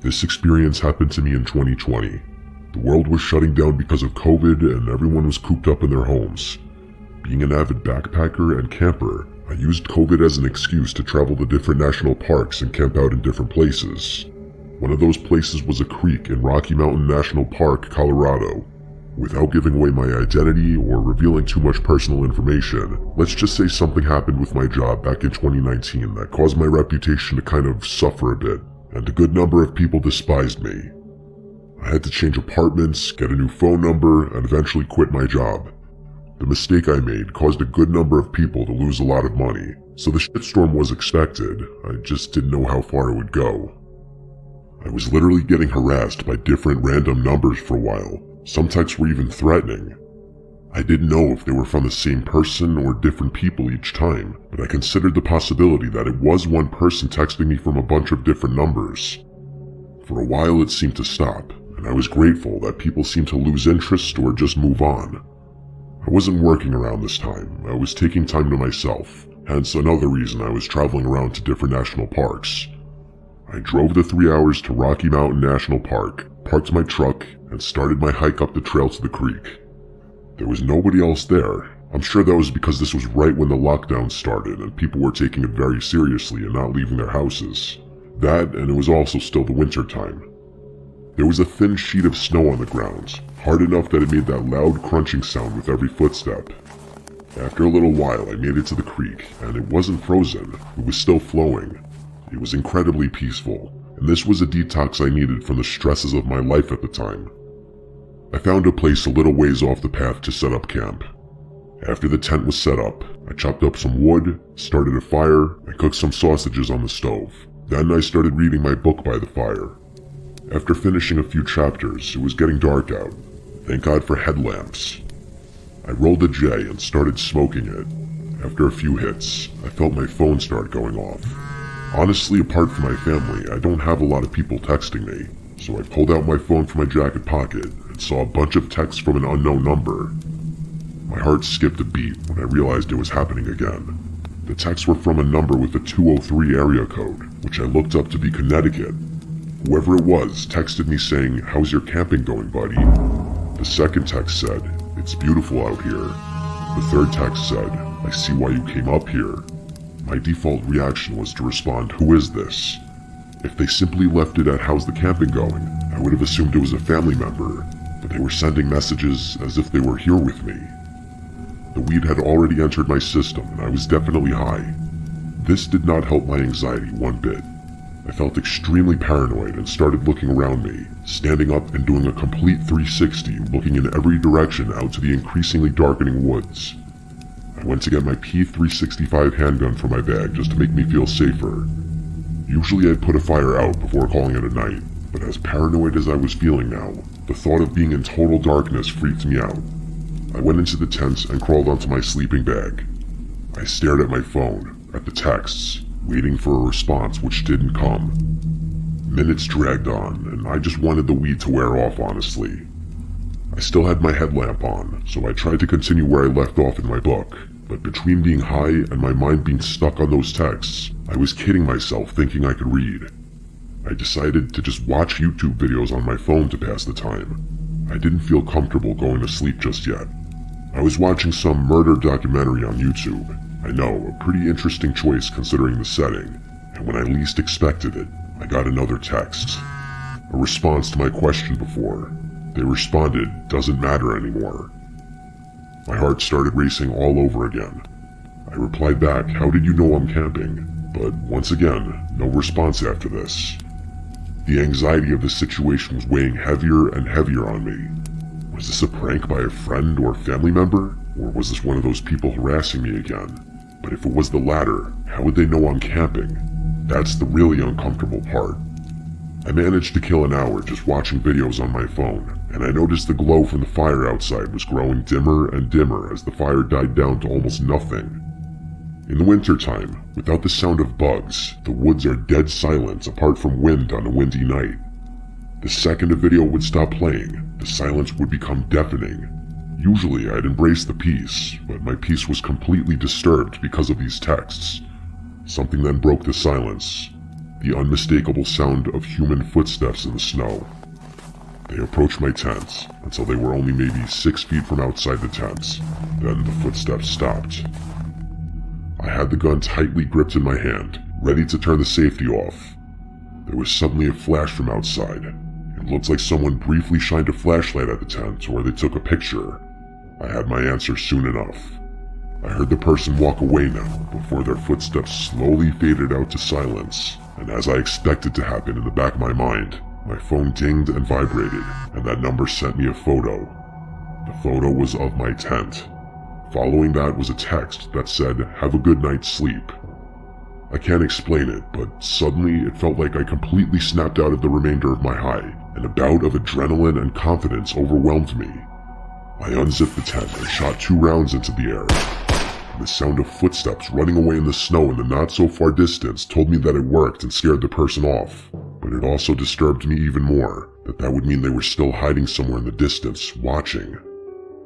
This experience happened to me in 2020. The world was shutting down because of COVID and everyone was cooped up in their homes. Being an avid backpacker and camper, I used COVID as an excuse to travel to different national parks and camp out in different places. One of those places was a creek in Rocky Mountain National Park, Colorado. Without giving away my identity or revealing too much personal information, let's just say something happened with my job back in 2019 that caused my reputation to kind of suffer a bit, and a good number of people despised me. I had to change apartments, get a new phone number, and eventually quit my job. The mistake I made caused a good number of people to lose a lot of money, so the shitstorm was expected. I just didn't know how far it would go. I was literally getting harassed by different random numbers for a while. Some texts were even threatening. I didn't know if they were from the same person or different people each time, but I considered the possibility that it was one person texting me from a bunch of different numbers. For a while it seemed to stop, and I was grateful that people seemed to lose interest or just move on. I wasn't working around this time. I was taking time to myself, hence another reason I was traveling around to different national parks. I drove the 3 hours to Rocky Mountain National Park, parked my truck, and started my hike up the trail to the creek. There was nobody else there. I'm sure that was because this was right when the lockdown started and people were taking it very seriously and not leaving their houses. That, and it was also still the winter time. There was a thin sheet of snow on the ground, hard enough that it made that loud crunching sound with every footstep. After a little while I made it to the creek, and it wasn't frozen, it was still flowing. It was incredibly peaceful, and this was a detox I needed from the stresses of my life at the time. I found a place a little ways off the path to set up camp. After the tent was set up, I chopped up some wood, started a fire, and cooked some sausages on the stove. Then I started reading my book by the fire. After finishing a few chapters, it was getting dark out. Thank God for headlamps. I rolled a J and started smoking it. After a few hits, I felt my phone start going off. Honestly, apart from my family, I don't have a lot of people texting me, so I pulled out my phone from my jacket pocket and saw a bunch of texts from an unknown number. My heart skipped a beat when I realized it was happening again. The texts were from a number with a 203 area code, which I looked up to be Connecticut. Whoever it was texted me saying, "How's your camping going, buddy?" The second text said, "It's beautiful out here." The third text said, "I see why you came up here." My default reaction was to respond, "Who is this?" If they simply left it at "How's the camping going?" I would have assumed it was a family member, but they were sending messages as if they were here with me. The weed had already entered my system and I was definitely high. This did not help my anxiety one bit. I felt extremely paranoid and started looking around me, standing up and doing a complete 360, looking in every direction out to the increasingly darkening woods. I went to get my P365 handgun from my bag just to make me feel safer. Usually I'd put a fire out before calling it a night, but as paranoid as I was feeling now, the thought of being in total darkness freaked me out. I went into the tent and crawled onto my sleeping bag. I stared at my phone, at the texts, waiting for a response which didn't come. Minutes dragged on, and I just wanted the weed to wear off, honestly. I still had my headlamp on, so I tried to continue where I left off in my book, but between being high and my mind being stuck on those texts, I was kidding myself thinking I could read. I decided to just watch YouTube videos on my phone to pass the time. I didn't feel comfortable going to sleep just yet. I was watching some murder documentary on YouTube. I know, a pretty interesting choice considering the setting, and when I least expected it, I got another text. A response to my question before. They responded, "Doesn't matter anymore." My heart started racing all over again. I replied back, "How did you know I'm camping?" But once again, no response after this. The anxiety of the situation was weighing heavier and heavier on me. Was this a prank by a friend or family member? Or was this one of those people harassing me again? But if it was the latter, how would they know I'm camping? That's the really uncomfortable part. I managed to kill an hour just watching videos on my phone, and I noticed the glow from the fire outside was growing dimmer and dimmer as the fire died down to almost nothing. In the wintertime, without the sound of bugs, the woods are dead silent apart from wind on a windy night. The second a video would stop playing, the silence would become deafening. Usually I'd embrace the peace, but my peace was completely disturbed because of these texts. Something then broke the silence. the unmistakable sound of human footsteps in the snow. They approached my tent until they were only maybe 6 feet from outside the tent. Then the footsteps stopped. I had the gun tightly gripped in my hand, ready to turn the safety off. There was suddenly a flash from outside. It looked like someone briefly shined a flashlight at the tent, or they took a picture. I had my answer soon enough. I heard the person walk away now, before their footsteps slowly faded out to silence, and as I expected to happen in the back of my mind, my phone dinged and vibrated, and that number sent me a photo. The photo was of my tent. Following that was a text that said, "Have a good night's sleep." I can't explain it, but suddenly it felt like I completely snapped out of the remainder of my high, and a bout of adrenaline and confidence overwhelmed me. I unzipped the tent and shot 2 rounds into the air. The sound of footsteps running away in the snow in the not-so-far distance told me that it worked and scared the person off, but it also disturbed me even more, that would mean they were still hiding somewhere in the distance, watching.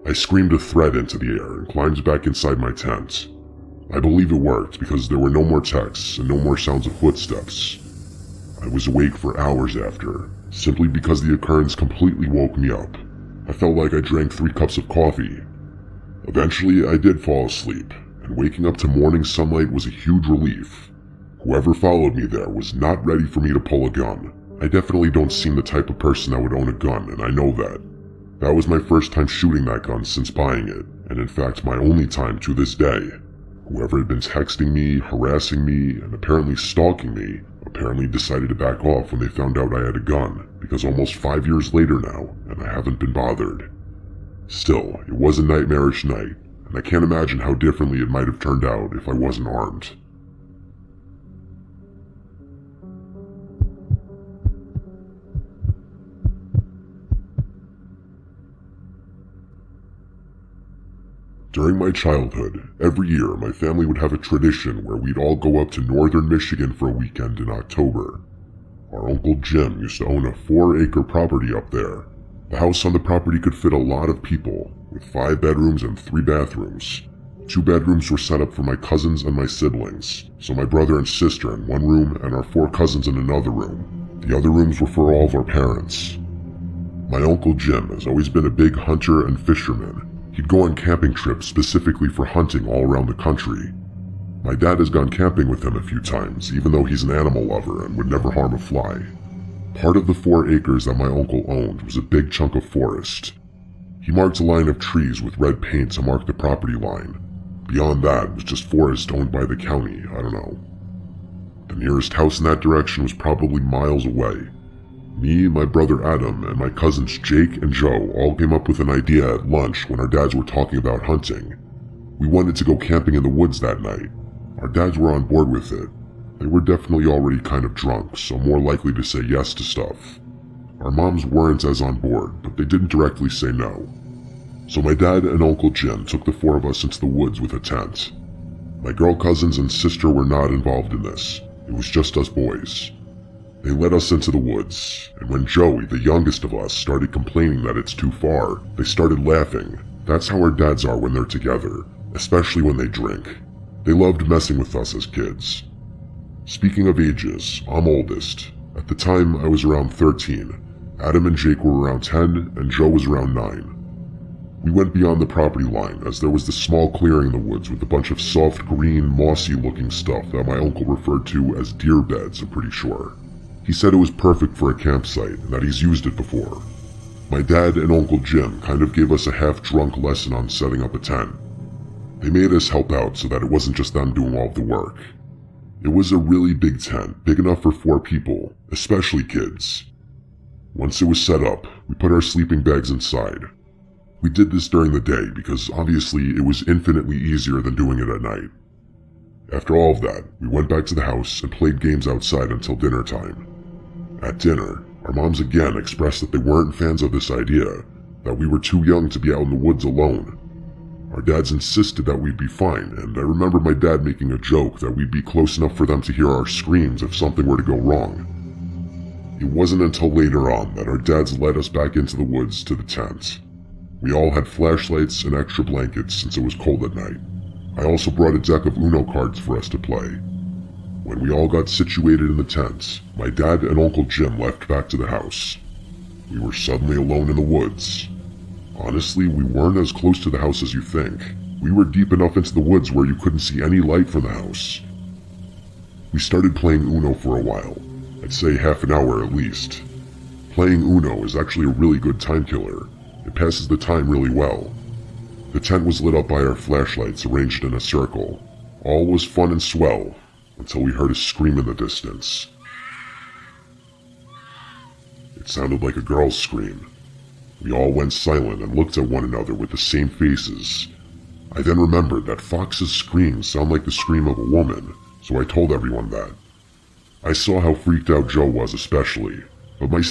I screamed a threat into the air and climbed back inside my tent. I believe it worked because there were no more texts and no more sounds of footsteps. I was awake for hours after, simply because the occurrence completely woke me up. I felt like I drank 3 cups of coffee. Eventually, I did fall asleep, and waking up to morning sunlight was a huge relief. Whoever followed me there was not ready for me to pull a gun. I definitely don't seem the type of person that would own a gun, and I know that. That was my first time shooting that gun since buying it, and in fact my only time to this day. Whoever had been texting me, harassing me, and apparently stalking me, apparently decided to back off when they found out I had a gun, because almost 5 years later now, and I haven't been bothered. Still, it was a nightmarish night, and I can't imagine how differently it might have turned out if I wasn't armed. During my childhood, every year my family would have a tradition where we'd all go up to northern Michigan for a weekend in October. Our Uncle Jim used to own a 4-acre property up there. The house on the property could fit a lot of people, with 5 bedrooms and 3 bathrooms. 2 bedrooms were set up for my cousins and my siblings, so my brother and sister in one room and our 4 cousins in another room. The other rooms were for all of our parents. My Uncle Jim has always been a big hunter and fisherman. He'd go on camping trips specifically for hunting all around the country. My dad has gone camping with him a few times, even though he's an animal lover and would never harm a fly. Part of the 4 acres that my uncle owned was a big chunk of forest. He marked a line of trees with red paint to mark the property line. Beyond that was just forest owned by the county, I don't know. The nearest house in that direction was probably miles away. Me, my brother Adam, and my cousins Jake and Joe all came up with an idea at lunch when our dads were talking about hunting. We wanted to go camping in the woods that night. Our dads were on board with it. They were definitely already kind of drunk, so more likely to say yes to stuff. Our moms weren't as on board, but they didn't directly say no. So my dad and Uncle Jim took the 4 of us into the woods with a tent. My girl cousins and sister were not involved in this. It was just us boys. They led us into the woods, and when Joey, the youngest of us, started complaining that it's too far, they started laughing. That's how our dads are when they're together, especially when they drink. They loved messing with us as kids. Speaking of ages, I'm oldest. At the time, I was around 13. Adam and Jake were around 10, and Joe was around 9. We went beyond the property line, as there was this small clearing in the woods with a bunch of soft green, mossy-looking stuff that my uncle referred to as deer beds, I'm pretty sure. He said it was perfect for a campsite and that he's used it before. My dad and Uncle Jim kind of gave us a half-drunk lesson on setting up a tent. They made us help out so that it wasn't just them doing all of the work. It was a really big tent, big enough for 4 people, especially kids. Once it was set up, we put our sleeping bags inside. We did this during the day because obviously it was infinitely easier than doing it at night. After all of that, we went back to the house and played games outside until dinner time. At dinner, our moms again expressed that they weren't fans of this idea, that we were too young to be out in the woods alone. Our dads insisted that we'd be fine, and I remember my dad making a joke that we'd be close enough for them to hear our screams if something were to go wrong. It wasn't until later on that our dads led us back into the woods to the tent. We all had flashlights and extra blankets since it was cold at night. I also brought a deck of Uno cards for us to play. When we all got situated in the tent, my dad and Uncle Jim left back to the house. We were suddenly alone in the woods. Honestly, we weren't as close to the house as you think. We were deep enough into the woods where you couldn't see any light from the house. We started playing Uno for a while. I'd say half an hour at least. Playing Uno is actually a really good time killer. It passes the time really well. The tent was lit up by our flashlights arranged in a circle. All was fun and swell, until we heard a scream in the distance. It sounded like a girl's scream. We all went silent and looked at one another with the same faces. I then remembered that Fox's screams sound like the scream of a woman, so I told everyone that. I saw how freaked out Joe was especially, but my